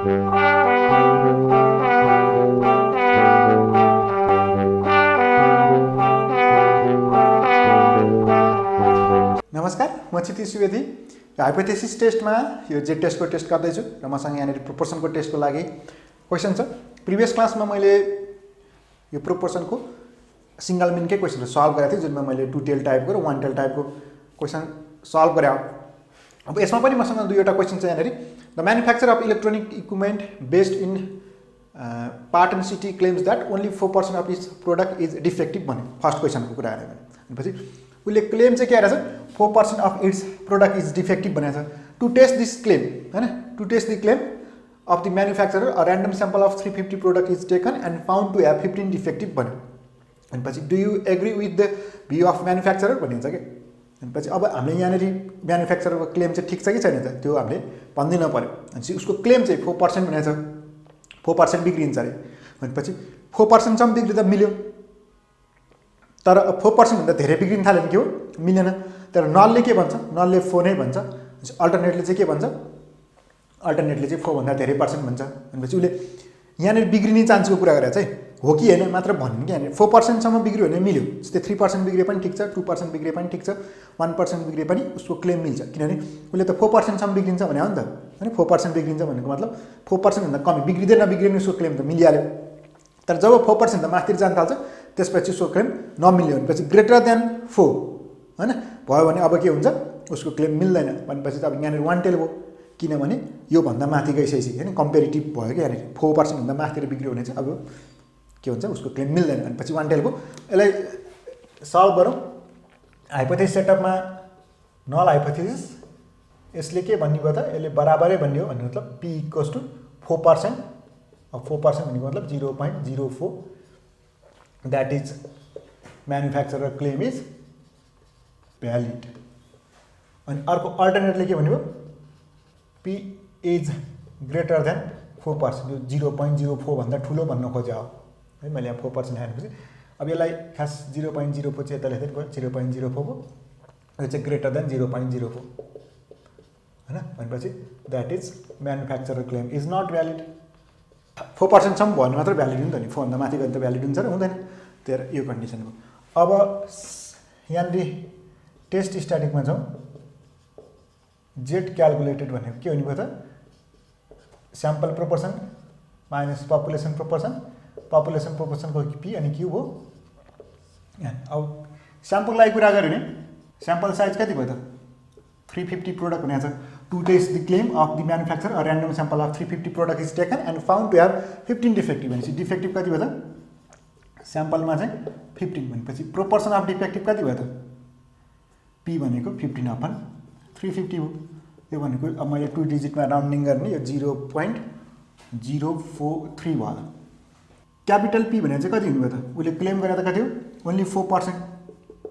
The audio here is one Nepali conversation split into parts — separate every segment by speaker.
Speaker 1: नमस्कार, म क्षितिज सुवेदी। हाइपोथेसिस टेस्टमा यो जेड टेस्टको टेस्ट गर्दैछु र मसँग यहाँनिर प्रोपोर्सनको टेस्टको लागि क्वेसन छ। प्रिभियस क्लासमा मैले यो प्रोपोर्सनको सिंगल मिनकै क्वेसन सल्भ गरेको थिएँ, जुनमा मैले 2 टेल टाइपको र 1 टेल टाइपको क्वेसन सल्भ गरे। अब यसमा पनि मसँग दुईवटा क्वेसन छ यहाँनिर। The manufacture of electronic equipment based in Patan city claims that only 4% of its product is defective भन्यो। फर्स्ट क्वेसनको कुरा आयो भनेपछि उसले क्लेम चाहिँ के आएर छ, 4% of its product is defective भनेको छ। टु टेस्ट दिस क्लेम, होइन, to test the claim of the manufacturer a random sample of 350 product is taken and found to have 15 defective भन्यो। भनेपछि do you agree with the view of manufacturer भनिन्छ कि। भनेपछि अब हामीले यहाँनिर म्यानुफ्याक्चरको क्लेम चाहिँ ठिक छ कि छैन त त्यो हामीले भनिदिनु पऱ्यो। भनेपछि उसको क्लेम चाहिँ 4% भनेको छ, 4% बिग्रिन्छ अरे। भनेपछि 4%सम्म बिग्रिँदा मिल्यो, तर 4% भन्दा धेरै बिग्रिन थाल्यो भने के हो, मिलेन। तर नलले के भन्छ, नलले 4 नै भन्छ। अल्टरनेटले चाहिँ के भन्छ, अल्टरनेटले चाहिँ 4 भन्दा धेरै पर्सेन्ट भन्छ। भनेपछि उसले यहाँनिर बिग्रिने चान्सको कुरा गरेर चाहिँ हो कि होइन मात्र भन्नु कि यहाँनिर 4%सम्म बिग्रियो भने मिल्यो। जस्तै 3% बिग्रिए पनि ठिक छ, 2% बिग्रिए पनि ठिक छ, 1% बिग्रिए पनि उसको क्लेम मिल्छ। किनभने उसले त 4%सम्म बिग्रिन्छ भने हो नि त, होइन। 4% बिग्रिन्छ भनेको मतलब 4% भन्दा कमी बिग्रिँदै नबिग्रिने उसको क्लेम त मिलिहाल्यो। तर जब 4% भन्दा माथि जान थाल्छ त्यसपछि उसको क्लेम नमिल्यो भनेपछि ग्रेटर देन 4, होइन, भयो भने अब के हुन्छ, उसको क्लेम मिल्दैन। भनेपछि त अब यहाँनिर 1 टेल भयो, किनभने योभन्दा माथि गइसकेपछि, होइन, कम्पेरिटिभ भयो कि यहाँनिर 4% भन्दा माथितिर बिग्रियो भने चाहिँ अब के हुन्छ, उसको क्लेम मिल्दैन। भनेपछि 1 टेल भयो। यसलाई सल्भ गरौँ। हाइपोथेसिस सेटअपमा नल हाइपोथेसिस यसले के भन्ने भयो त, यसले बराबरै भन्ने हो। भन्ने मतलब P इक्वल्स टु 4%। अब 4% भनेको मतलब 0.04, that is manufacturer claim is valid. अनि अर्को अल्टरनेटले के भन्यो, P इज ग्रेटर देन 4%। यो 0.04 भन्दा ठुलो भन्न खोजे हो, है। मैले यहाँ 4% हालेपछि अब यसलाई खास 0.04 चाहिँ यता लेख्दै भयो, 0.04 भयो। यो चाहिँ ग्रेटर देन 0.04, होइन। भनेपछि that is manufacturer claim is not valid. 4%सम्म भयो भने मात्र भ्यालिड हुन्छ नि, 4 भन्दा माथि गयो भने त भ्यालिड हुन्छ र हुँदैन। त्यही यो कन्डिसन हो। अब यहाँनिर टेस्ट स्ट्याटिकमा छौँ। जेड क्यालकुलेटेड भनेको के हुने भयो त, sample proportion minus population proportion, population प्रोपोर्सनको पी अनि क्यू हो। अब स्याम्पलको लागि कुरा गऱ्यो भने स्याम्पल साइज कति भयो त, 350 प्रोडक्ट भनेको छ। To test the claim of the manufacture a random sample of 350 product is taken and found to have 15 defective. भनेपछि डिफेक्टिभ कति भयो त, स्याम्पलमा चाहिँ 15। भनेपछि प्रोपोर्सन अफ डिफेक्टिभ कति भयो त, पी भनेको 15/350 हो। यो भनेको अब मैले 2 डिजिटमा राउन्डिङ गर्ने, यो 0.043 भयो। क्यापिटल पी भनेको चाहिँ कति हुनुभयो त, उसले क्लेम गरेर त कति हो, ओन्ली 4%।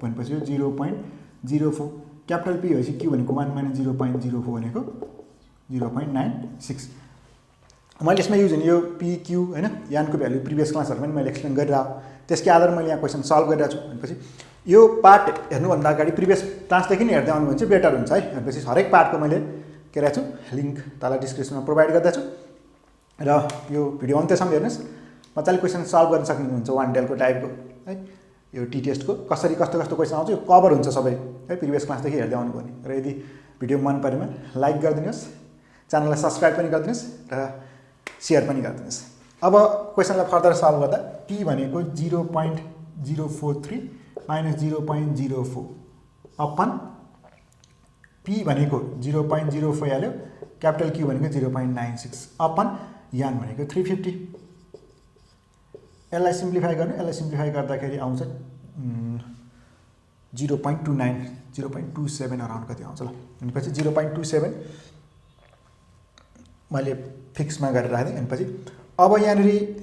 Speaker 1: भनेपछि यो 0.04। क्यापिटल पी भएपछि क्यू भनेको 1 - 0.04 भनेको 0.96। मैले यसमा युज हुने यो पिक्यू, होइन, यानको भ्यालु प्रिभियस क्लासहरूमा पनि मैले एक्सप्लेन गरिरहेको, त्यसकै आधारमा मैले यहाँ क्वेसन सल्भ गरिरहेको छु। भनेपछि यो पार्ट हेर्नुभन्दा अगाडि प्रिभियस क्लासदेखि नै हेर्दै आउनु भने चाहिँ बेटर हुन्छ, है। भनेपछि हरेक पार्टको मैले के गरेको छु, लिङ्क तल डिस्क्रिप्सनमा प्रोभाइड गर्दैछु र यो भिडियो अन्त्यसम्म हेर्नुहोस्। मजाले क्वेसन सल्भ गर्न सक्नुहुन्छ 1 टेलको टाइपको, है। यो टी टेस्टको कसरी कस्तो कस्तो क्वेसन आउँछ यो कभर हुन्छ सबै, है, प्रिभियस क्लासदेखि हेर्दै आउनु भने। र यदि भिडियो मन परेमा लाइक गरिदिनुहोस्, च्यानललाई सब्सक्राइब पनि गरिदिनुहोस् र सेयर पनि गरिदिनुहोस्। अब क्वेसनलाई फर्दर सल्भ गर्दा टी भनेको 0.043 माइनस 0.04 अपन पी भनेको 0.04 हाल्यो, क्यापिटल क्यू भनेको 0.96 अपन यान भनेको 350। यसलाई सिम्प्लिफाई गर्ने, यसलाई सिम्प्लिफाई गर्दाखेरि आउँछ 0.29, 0.27 अराउन्ड कति आउँछ ल। भनेपछि 0.27 मैले फिक्समा गरेर राखेँ। भनेपछि अब यहाँनिर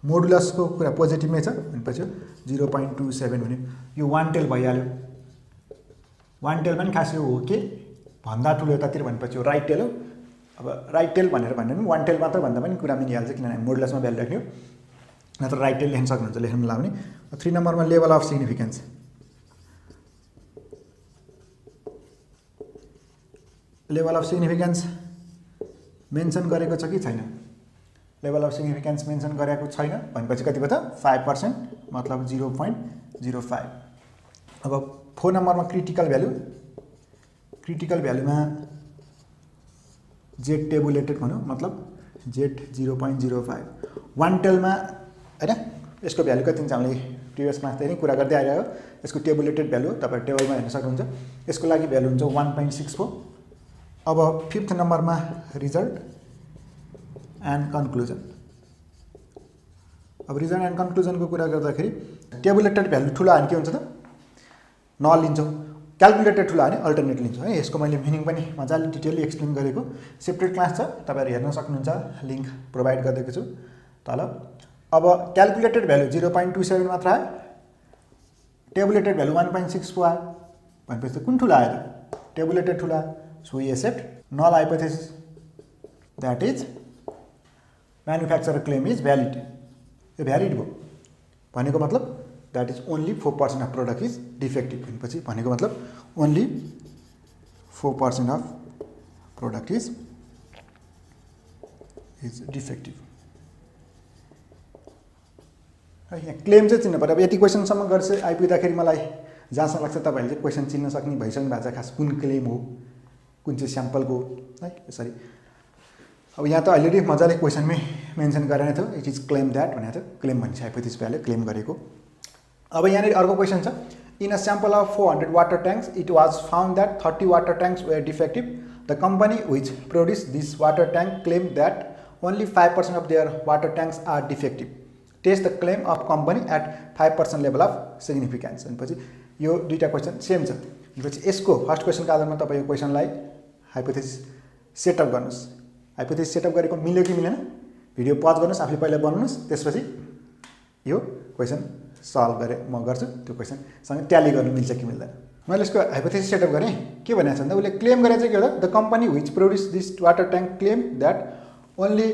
Speaker 1: मोडुलसको कुरा पोजिटिभमै छ। भनेपछि 0.27 भने यो 1 टेल भइहाल्यो। 1 टेल पनि खास यो हो के भन्दा ठुलो यतातिर भनेपछि यो राइट टेल हो। अब राइट टेल भनेर भन्यो भने 1 टेल मात्र भन्दा पनि कुरा मिलिहाल्छ, किनभने मोडुलसमा भ्यालु राख्ने हो। नत्र राइट टेल लेख्न सक्नुहुन्छ, लेख्न लाउने। 3 नम्बरमा level of significance. Level of significance mention गरेको छ कि छैन, लेभल अफ सिग्निफिकेन्स मेन्सन गरेको छैन भनेपछि कति भयो त 5%, मतलब 0.05। अब 4 नम्बरमा क्रिटिकल भ्यालुमा जेड टेबुलेटेड भनौँ, मतलब जेड 0.05। 1 टेलमा हैन, यसको भ्यालु कति हुन्छ हामीले प्रिभियस क्लास त्यही नै कुरा गर्दै आइरहेको। यसको टेबुलेटेड भ्यालु तपाईँ टेबलमा हेर्न सक्नुहुन्छ, यसको लागि भ्यालु हुन्छ 1.64। अब 5th नम्बरमा रिजल्ट एन्ड कन्क्लुजन। अब रिजल्ट एन्ड कन्क्लुजनको कुरा गर्दाखेरि टेबुलेटेड भ्यालु ठुलो हानि के हुन्छ त नल लिन्छौँ, क्यालकुलेटेड ठुलो हानि अल्टरनेट लिन्छौँ है। यसको मैले मिनिङ पनि मजाले डिटेलली एक्सप्लेन गरेको सेपरेट क्लास छ, तपाईँहरू हेर्न सक्नुहुन्छ, लिङ्क प्रोभाइड गरिदिएको छु तल। अब क्यालकुलेटेड भ्यालु 0.27 मात्र आयो, टेबुलेटेड भ्यालु 1.64 आयो भनेपछि त कुन ठुलो आयो त? टेबुलेटेड ठुलो आयो। So we accept null hypothesis, that is manufacturer claim is valid. यो भ्यालिड भयो भनेको मतलब that is only 4% of product is defective भनेपछि भनेको मतलब only 4% of product is defective है। यहाँ क्लेम चाहिँ चिन्नु पऱ्यो। अब यति क्वेसनसम्म गर्छ आइपुग्दाखेरि मलाई जहाँसम्म लाग्छ तपाईँहरूले चाहिँ क्वेसन चिन्न सक्ने भइसक्नु भएको छ, खास कुन क्लेम हो, कुन चाहिँ स्याम्पलको है यसरी। अब यहाँ त अलरेडी मजाले क्वेसनमै मेन्सन गरेर थियो, इट इज क्लेम द्याट भनेको थियो, क्लेम भन्छ हाइपोथेसिस भ्यालु क्लेम गरेको। अब यहाँनिर अर्को क्वेसन छ, in a sample of 400 water tanks it was found that 30 water tanks were defective, the company which produce this water tank claim that only 5% of their water tanks are defective, test the claim of company at 5% level of significance. भनेपछि यो दुईवटा क्वेसन सेम छ। भनेपछि यसको फर्स्ट क्वेसनको आधारमा तपाईँ यो क्वेसनलाई हाइपोथेसिस सेटअप गर्नुहोस्। हाइपोथेसिस सेटअप गरेको मिल्यो कि मिलेन, भिडियो पज गर्नुहोस्, आफूले पहिला बनाउनुहोस्, त्यसपछि यो क्वेसन सल्भ गरेँ म गर्छु, त्यो क्वेसनसँग ट्याली गर्नु मिल्छ कि मिल्दैन। मैले यसको हाइपोथेसिस सेटअप गरेँ, के भनेको छ भन्दा उसले क्लेम गरेर चाहिँ के हो, the company which produce this water tank claim that only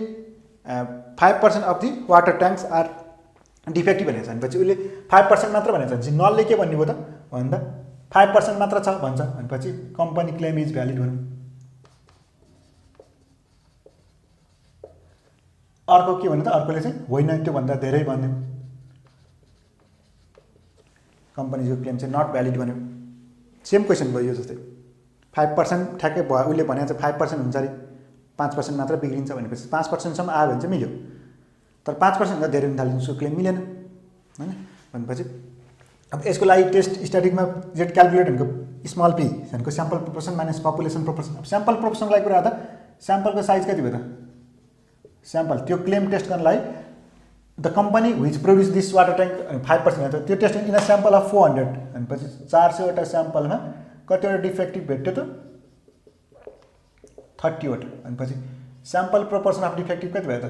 Speaker 1: 5% of the water tanks are defective भनेको छ। भनेपछि उसले 5% मात्र भनेको छ भनेपछि नलले के भन्ने भयो त भन्दा 5% मात्र छ भन्छ भनेपछि कम्पनी क्लेम इज भ्यालिड भनौँ। अर्को के भन्यो त, अर्कोले चाहिँ होइन त्योभन्दा धेरै भन्यो, कम्पनीको क्लेम चाहिँ नट भ्यालिड भन्यो। सेम क्वेसन भयो यो जस्तै 5% ठ्याक्कै भयो, उसले भनेको चाहिँ 5% हुन्छ अरे, 5% मात्र बिग्रिन्छ भनेपछि 5%सम्म आयो भने चाहिँ मिल्यो, तर 5% भन्दा धेरै हुन थाल्यो उसको क्लेम मिलेन होइन। भनेपछि अब यसको लागि टेस्ट स्ट्याटिकमा जेड क्यालकुलेट भनेको स्मल पी भनेको sample proportion minus population proportion. अब स्याम्पल प्रोपोर्सनको लागि कुरा गर्दा स्याम्पलको साइज कति भयो त, स्याम्पल त्यो क्लेम टेस्ट गर्नलाई the company which produce this water tank 5% त्यो test in a sample of 400 भनेपछि 400वटा स्याम्पलमा कतिवटा डिफेक्टिभ भेट्यो त 30 वटा। भनेपछि स्याम्पल प्रोपोर्सन अफ डिफेक्टिभ कति भयो त,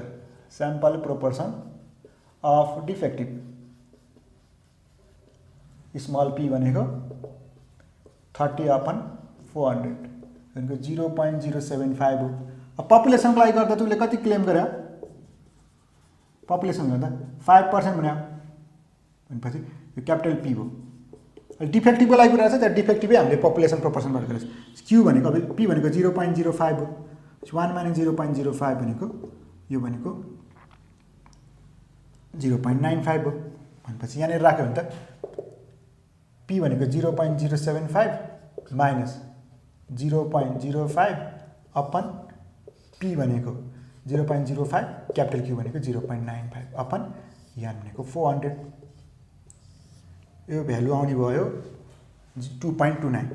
Speaker 1: sample proportion of defective small P भनेको 30/400 भनेको 0.075 हो। अब पपुलेसनको लागि गर्दा उसले कति क्लेम गर्यो, पपुलेसन गर्दा 5% भन्यो भनेपछि यो क्यापिटल पी भयो। डिफेक्टिभको लागि कुरा छ, त्यहाँ डिफेक्टिभै हामीले पपुलेसन प्रोपोर्सनबाट गरेको छ। क्यू भनेको अब पी भनेको 0.05 हो, 1 माइनस 0.05 भनेको यो भनेको 0.95 हो। भनेपछि यहाँनिर राख्यो भने त पी भनेको 0.075 माइनस 0.05 अपन पी भनेको 0.05 क्यापिटल क्यू भनेको 0.95 अपन यान भनेको 400। यो भ्यालु आउने भयो 2.29,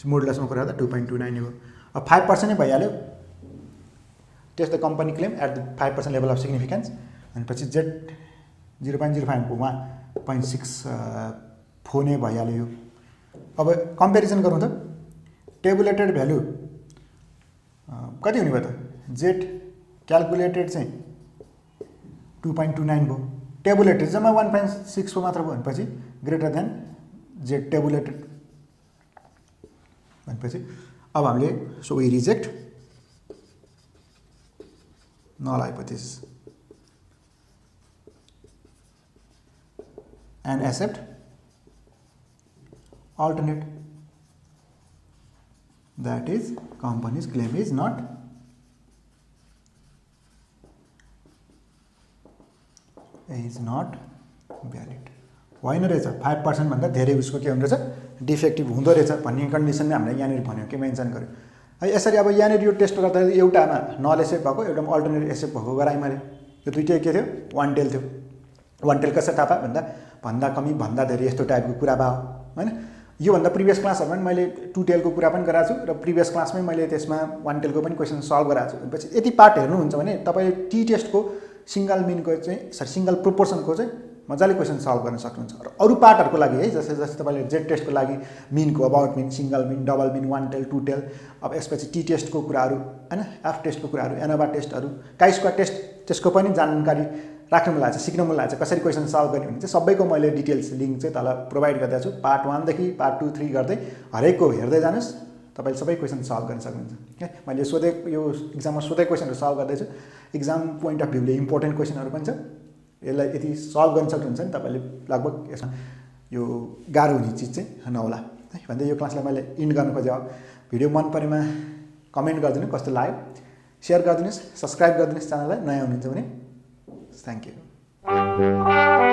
Speaker 1: मोडुलसमा कुरा गर्दा 2.29 हो। अब 5% नै भइहाल्यो, test the company claim at the 5% level of significance. भनेपछि जेड 0.05 को 1.64 नै भइहाल्यो यो। अब कम्पेरिजन गरौँ त, टेबुलेटेड भ्यालु कति हुने भयो त, जेड क्यालकुलेटेड चाहिँ 2.29 भयो, टेबुलेटेड जम्मा 1.64 मात्र भयो। भनेपछि ग्रेटर देन जेड टेबुलेटेड भनेपछि अब हामीले so we reject null hypothesis and accept alternate, that is company's claim is not is not valid, होइन रहेछ 5% भन्दा धेरै उसको के हुँदो रहेछ डिफेक्टिभ हुँदो रहेछ भन्ने कन्डिसनले हामीले यहाँनिर भन्यो कि मेन्सन गर्यो है। यसरी अब यहाँनिर यो टेस्ट गर्दा एउटामा नल एसेप भएको एउटामा अल्टरनेट एसेप भएको गराएँ मैले। यो दुइटै के थियो, वान टेल थियो। वान टेल कसरी थाहा पाएँ भन्दा कमी भन्दा धेरै यस्तो टाइपको कुरा भयो होइन। योभन्दा प्रिभियस क्लासहरूमा पनि मैले 2 टेलको कुरा पनि गराएको छु र प्रिभियस क्लासमै मैले त्यसमा 1 टेलको पनि क्वेसन सल्भ गराएको छु। पछि यति पार्ट हेर्नुहुन्छ भने तपाईँले टी टेस्टको सिङ्गल मिनको चाहिँ सिङ्गल प्रोपोर्सनको चाहिँ मजाले क्वेसन सल्भ गर्न सक्नुहुन्छ। र अरू पार्टहरूको लागि है जस्तै तपाईँले जेड टेस्टको लागि मिनको about mean, single mean, double mean, 1 tail, 2 tail, अब यसपछि टी टेस्टको कुराहरू होइन, एफ टेस्टको कुराहरू, एनोभा टेस्टहरू, काई स्क्वायर टेस्ट त्यसको पनि जानकारी राख्नु मन लागेको छ, सिक्नु मन लागेको छ कसरी क्वेसन सल्भ गर्ने भने चाहिँ सबैको मैले डिटेल्स लिङ्क चाहिँ तल प्रोभाइड गरिदिएको छु। पार्ट 1 देखि पार्ट 2, 3 गर्दै हरेकको हेर्दै जानुहोस्, तपाईँले सबै क्वेसन सल्भ गर्न सक्नुहुन्छ है। मैले यो इक्जाममा सोधेको क्वेसनहरू सल्भ गर्दैछु। इक्जाम पोइन्ट अफ भ्यूले इम्पोर्टेन्ट क्वेसनहरू पनि छ। यसलाई यदि सल्भ गर्न सक्नुहुन्छ भने तपाईँले लगभग यसमा यो गाह्रो हुने चिज चाहिँ नहोला है भन्दै यो क्लासलाई मैले इन्ड गर्न खोजेँ। भिडियो मन परेमा कमेन्ट गरिदिनु कस्तो लाग्यो, सेयर गरिदिनुहोस्, सब्सक्राइब गरिदिनुहोस् च्यानललाई, नयाँ हुनुहुन्छ भने। Thank you.